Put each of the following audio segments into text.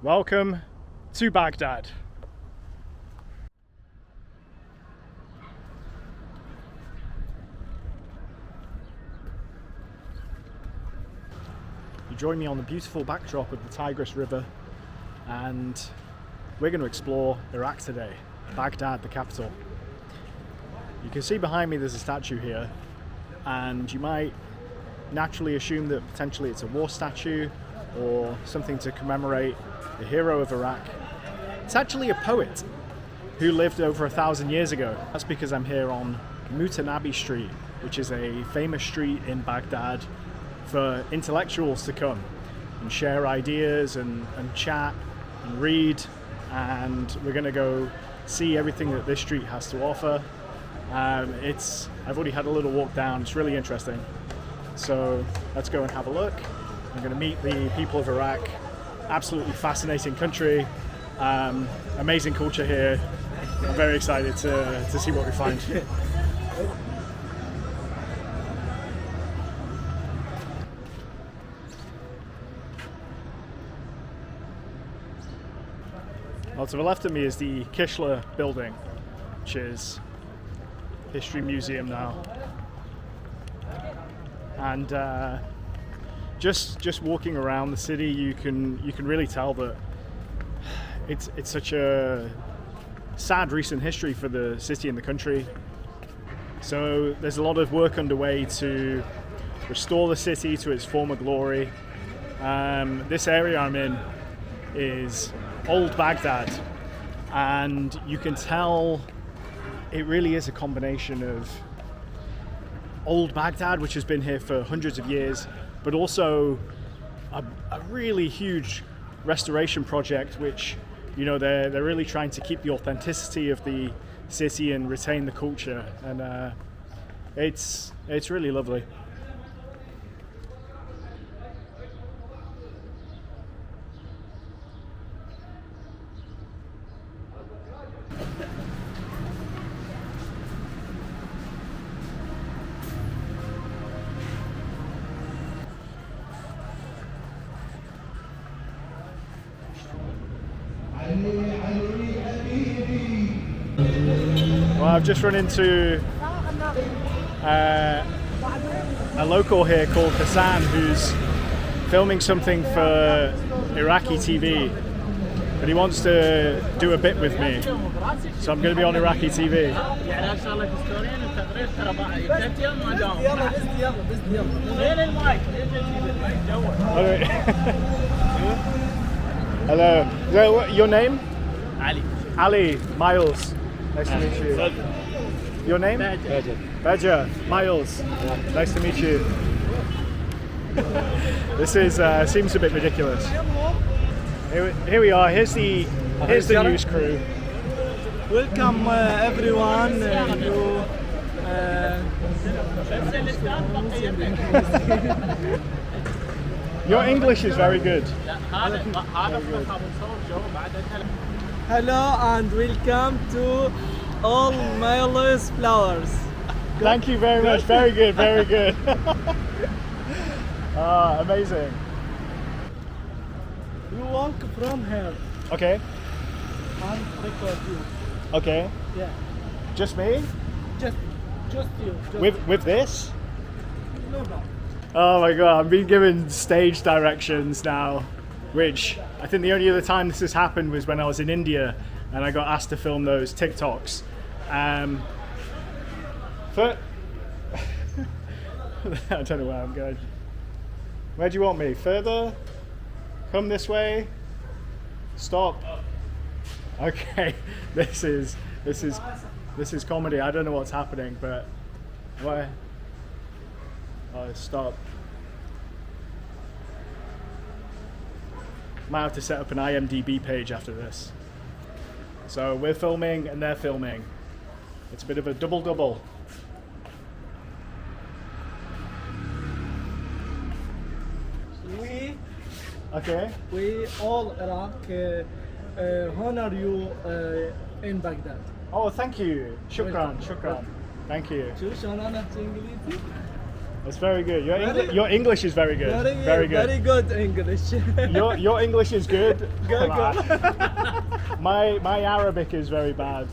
Welcome to Baghdad. You join me on the beautiful backdrop of the Tigris River, and we're going to explore Iraq today, Baghdad, the capital. You can see behind me there's a statue here, and you might naturally assume that potentially it's a war statue or something to commemorate the hero of Iraq. It's actually a poet who lived over 1,000 years ago. That's because I'm here on Mutanabi Street, which is a famous street in Baghdad for intellectuals to come and share ideas and chat and read, and we're going to go see everything that this street has to offer. I've already had a little walk down. It's really interesting. So let's go and have a look. I'm going to meet the people of Iraq. Absolutely fascinating country. Amazing culture here. I'm very excited to see what we find. Well, to the left of me is the Kishla building, which is history museum now. And just walking around the city, you can really tell that it's such a sad recent history for the city and the country. So there's a lot of work underway to restore the city to its former glory. This area I'm in is old Baghdad, and you can tell it really is a combination of old Baghdad, which has been here for hundreds of years, but also a really huge restoration project, which, you know, they're really trying to keep the authenticity of the city and retain the culture, and it's really lovely. Well, I've just run into a local here called Hassan, who's filming something for Iraqi TV, but he wants to do a bit with me, so I'm going to be on Iraqi TV. Hello. So, your name? Ali. Ali. Miles. Nice to meet you. Your name? Badger. Miles. Nice to meet you. This is seems a bit ridiculous. Here we are. Here's the news crew. Welcome everyone. Your English is very good. Hello and welcome to all Miles flowers. Thank you very much. Very good. Very good. Amazing. You walk from here Okay. and record you. Okay. Yeah. Just me? Just you. With this? No. Oh my god, I'm being given stage directions now, which I think the only other time this has happened was when I was in India and I got asked to film those TikToks. I don't know where I'm going. Where do you want me? Further? Come this way? Stop. Okay, this is comedy. I don't know what's happening, but where? Oh, stop. Might have to set up an IMDb page after this. So we're filming and they're filming. It's a bit of a double-double. We all Iraq honor you in Baghdad. Oh, thank you. Shukran. Thank you. It's very good. Your English is very good. Very good. Very good English. Your English is good. Good. My Arabic is very bad.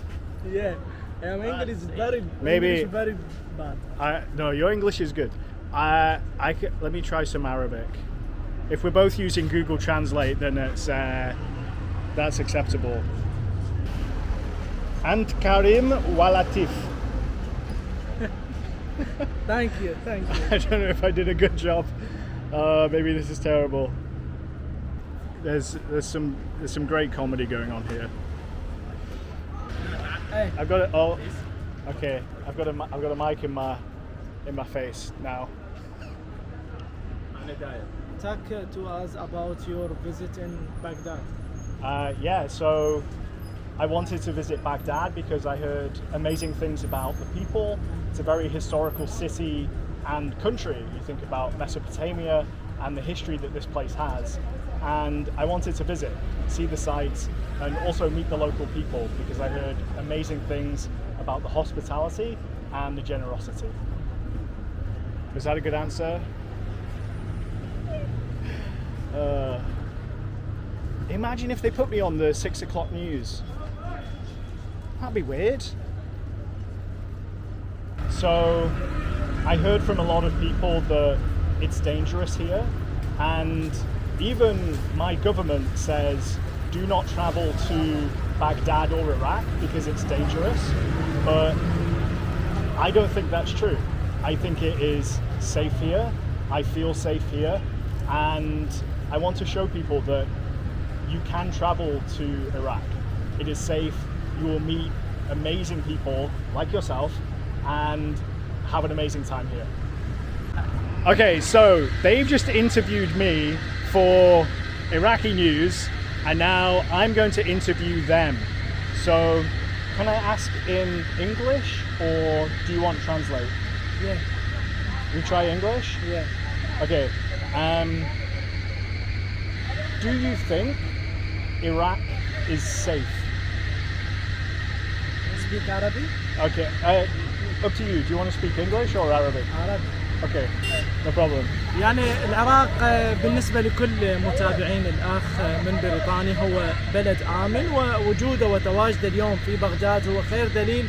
Yeah, English is very Maybe- English very bad. No, your English is good. Let me try some Arabic. If we're both using Google Translate, then that's acceptable. Ant Karim Walatif. Thank you. I don't know if I did a good job. Maybe this is terrible. There's some great comedy going on here. Hey. I've got it. Oh, okay. I've got a mic in my face now. Talk to us about your visit in Baghdad. Yeah, so I wanted to visit Baghdad because I heard amazing things about the people. It's a very historical city and country. You think about Mesopotamia and the history that this place has. And I wanted to visit, see the sights, and also meet the local people because I heard amazing things about the hospitality and the generosity. Was that a good answer? Imagine if they put me on the 6 o'clock news. That'd be weird. So I heard from a lot of people that it's dangerous here, and even my government says do not travel to Baghdad or Iraq because it's dangerous, but I don't think that's true. I think it is safe here. I feel safe here, and I want to show people that you can travel to Iraq. It is safe. You will meet amazing people like yourself and have an amazing time here. Okay, so they've just interviewed me for Iraqi news, and now I'm going to interview them. So can I ask in English, or do you want to translate? Yeah. We try English? Yeah. Okay. Do you think Iraq is safe? Speak Arabic? Okay. Up to you. Do you want to speak English or Arabic? Arabic. Okay. No problem. يعني العراق بالنسبة لكل متابعين الأخ من بريطانيا هو بلد آمن، ووجوده وتواجده اليوم في بغداد هو خير دليل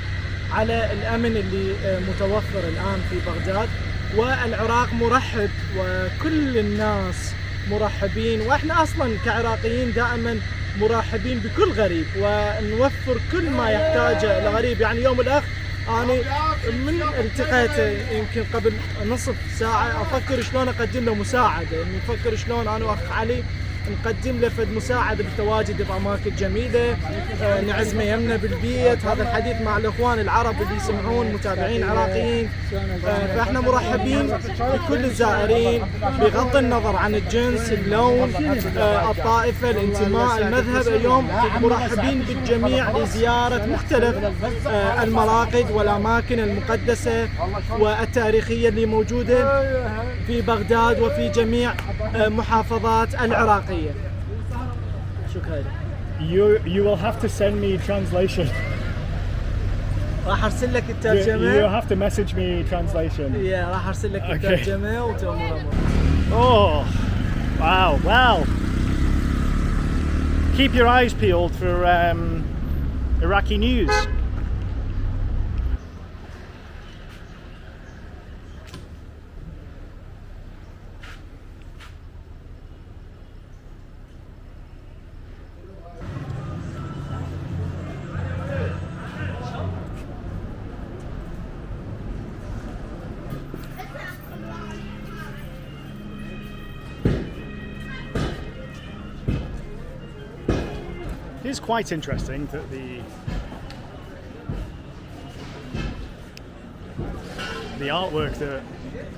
على الأمن اللي متوفر الآن في بغداد. والعراق مرحب وكل الناس مرحبين، وإحنا أصلا كعراقيين دائما مرحبين بكل غريب ونوفر كل ما يحتاجه الغريب. يعني يوم الأخ أنا من التقيته يمكن قبل نصف ساعة أفكر شلون أقدم له مساعدة، نفكر شلون أنا وأخ علي نقدم له فد مساعدة بالتواجد بأماكن جميلة، نعزمه يمنا بالبيت. هذا الحديث مع الإخوان العرب اللي يسمعون متابعين عراقيين، فإحنا مرحبين بكل الزائرين بغض النظر عن الجنس، اللون، الطائفة، الانتماء، المذهب. اليوم مرحبين بالجميع لزيارة مختلف المراقد والأماكن المقدسة والتاريخية اللي موجودة في بغداد وفي جميع محافظات العراقية. شكرا. You will have to send me translation. راح ارسل لك You الترجمة. have to message me translation. راح ارسل لك الترجمة وتأمر أمور. Oh, wow, well. Keep your eyes peeled for Iraqi news. It is quite interesting that the artwork that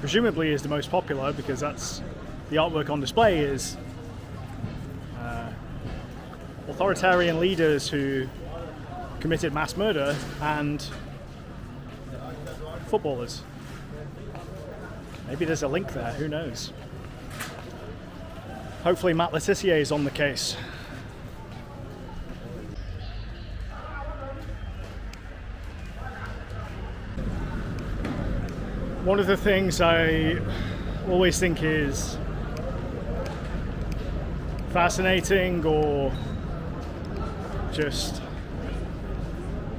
presumably is the most popular, because that's the artwork on display, is authoritarian leaders who committed mass murder and footballers. Maybe there's a link there, who knows? Hopefully Matt Letitia is on the case. One of the things I always think is fascinating or just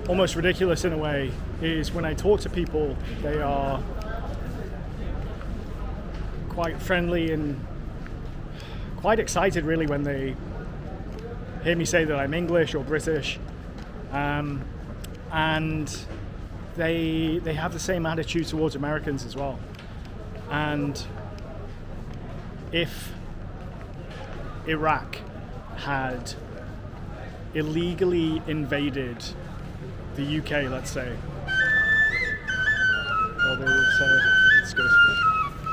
almost ridiculous in a way is when I talk to people, they are quite friendly and quite excited really when they hear me say that I'm English or British, and they have the same attitude towards Americans as well. And if Iraq had illegally invaded the UK, let's say, well, they would say it's good.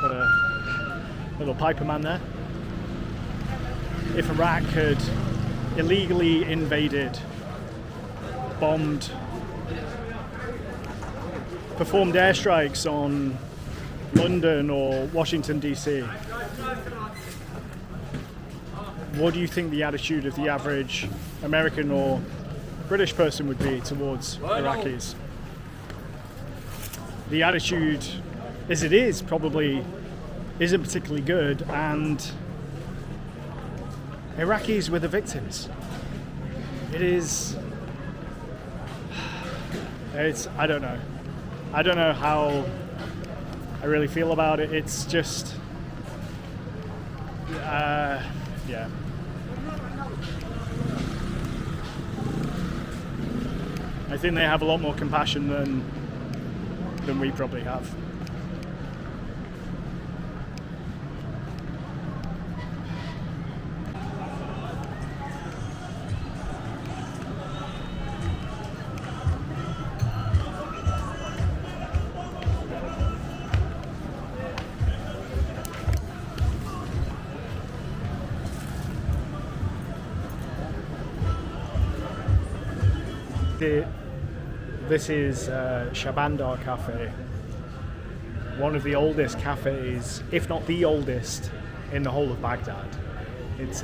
Got a little piper man there. If Iraq had illegally invaded, bombed, performed airstrikes on London or Washington DC, what do you think the attitude of the average American or British person would be towards Iraqis? The attitude, as it is, probably isn't particularly good, and Iraqis were the victims. I don't know. I don't know how I really feel about it. It's just, yeah. I think they have a lot more compassion than we probably have. This is Shabandar Cafe, one of the oldest cafes, if not the oldest, in the whole of Baghdad. It's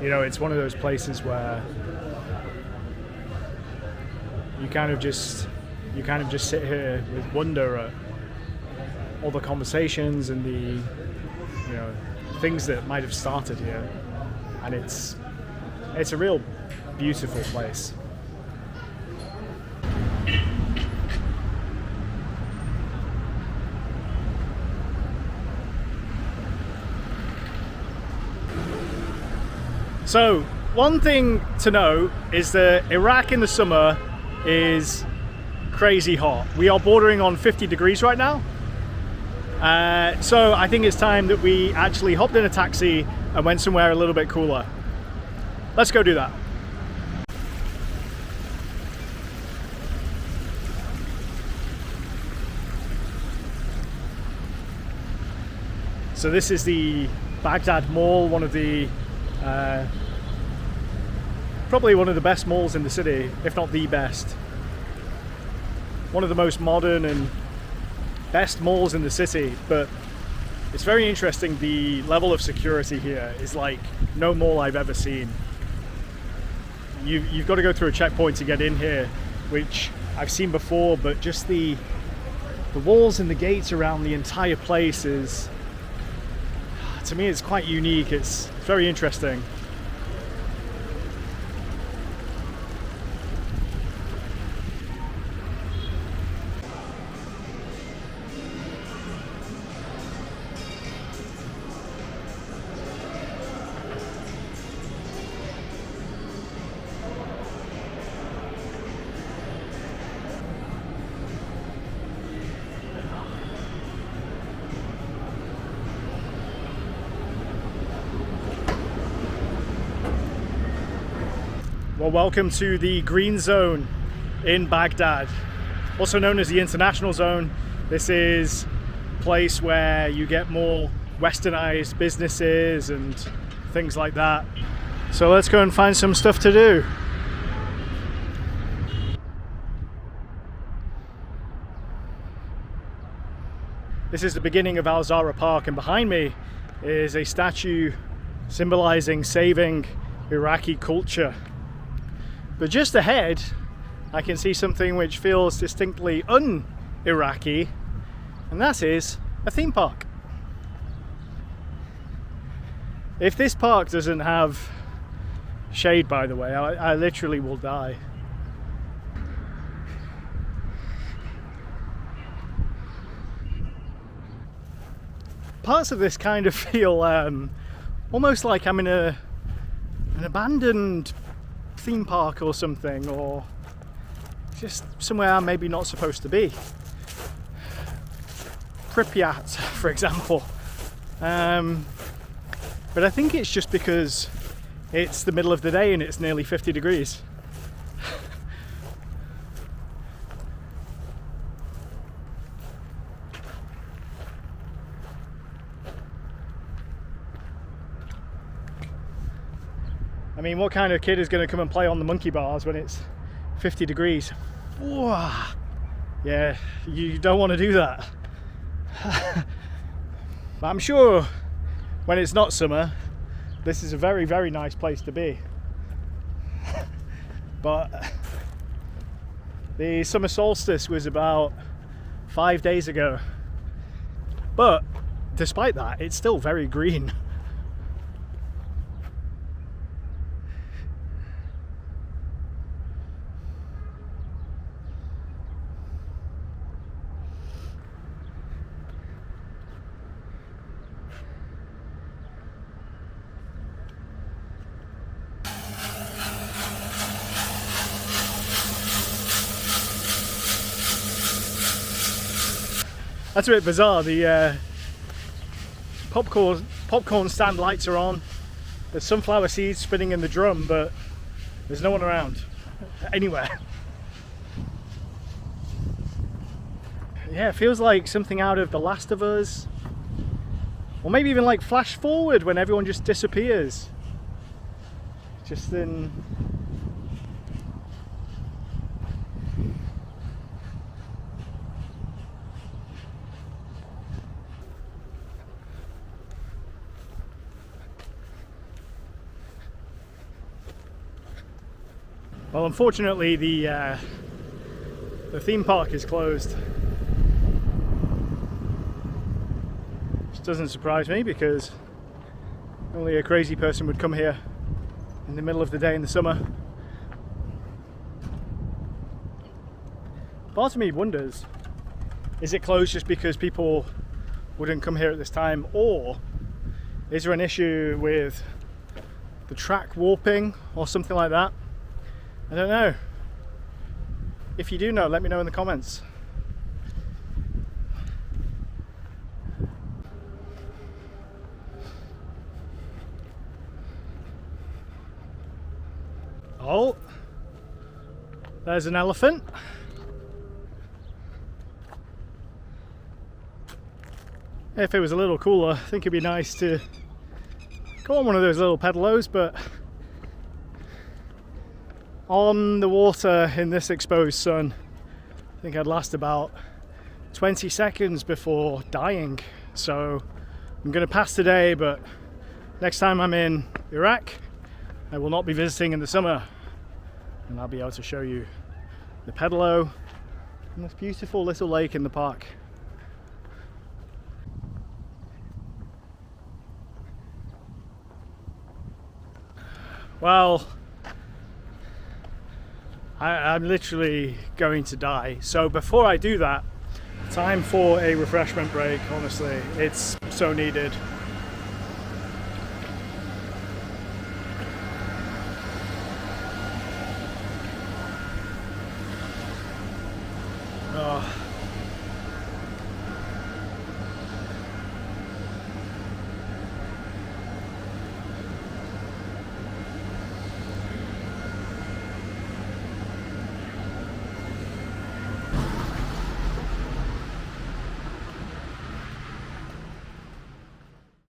it's one of those places where you kind of just sit here with wonder at all the conversations and the things that might have started here, and it's a real beautiful place. So, one thing to know is that Iraq in the summer is crazy hot. We are bordering on 50 degrees right now. So I think it's time that we actually hopped in a taxi and went somewhere a little bit cooler. Let's go do that. So this is the Baghdad Mall, one of the probably one of the best malls in the city, if not the best. One of the most modern and best malls in the city, but it's very interesting. The level of security here is like no mall I've ever seen. You've got to go through a checkpoint to get in here, which I've seen before, but just the walls and the gates around the entire place is, to me, it's quite unique. It's very interesting. Well, welcome to the Green Zone in Baghdad, also known as the International Zone. This is a place where you get more westernized businesses and things like that. So let's go and find some stuff to do. This is the beginning of Al Zahra Park, and behind me is a statue symbolizing saving Iraqi culture. But just ahead I can see something which feels distinctly un-Iraqi, and that is a theme park. If this park doesn't have shade, by the way, I literally will die. Parts of this kind of feel almost like I'm in an abandoned theme park or something, or just somewhere I'm maybe not supposed to be. Pripyat, for example. But I think it's just because it's the middle of the day and it's nearly 50 degrees. I mean, what kind of kid is going to come and play on the monkey bars when it's 50 degrees? Whoa. Yeah, you don't want to do that. But I'm sure when it's not summer, this is a very, very nice place to be. But the summer solstice was about 5 days ago. But despite that, it's still very green. That's a bit bizarre. The popcorn stand lights are on. There's sunflower seeds spinning in the drum, but there's no one around anywhere. Yeah, it feels like something out of The Last of Us, or maybe even like Flash Forward, when everyone just disappears. Just in. Well, unfortunately, the theme park is closed. Which doesn't surprise me, because only a crazy person would come here in the middle of the day in the summer. Part of me wonders, is it closed just because people wouldn't come here at this time, or is there an issue with the track warping or something like that? I don't know. If you do know, let me know in the comments. Oh, there's an elephant. If it was a little cooler, I think it'd be nice to go on one of those little pedalos, but on the water in this exposed sun, I think I'd last about 20 seconds before dying. So I'm going to pass today, but next time I'm in Iraq, I will not be visiting in the summer, and I'll be able to show you the pedalo and this beautiful little lake in the park. Well, I'm literally going to die. So before I do that, time for a refreshment break, honestly. It's so needed. Oh.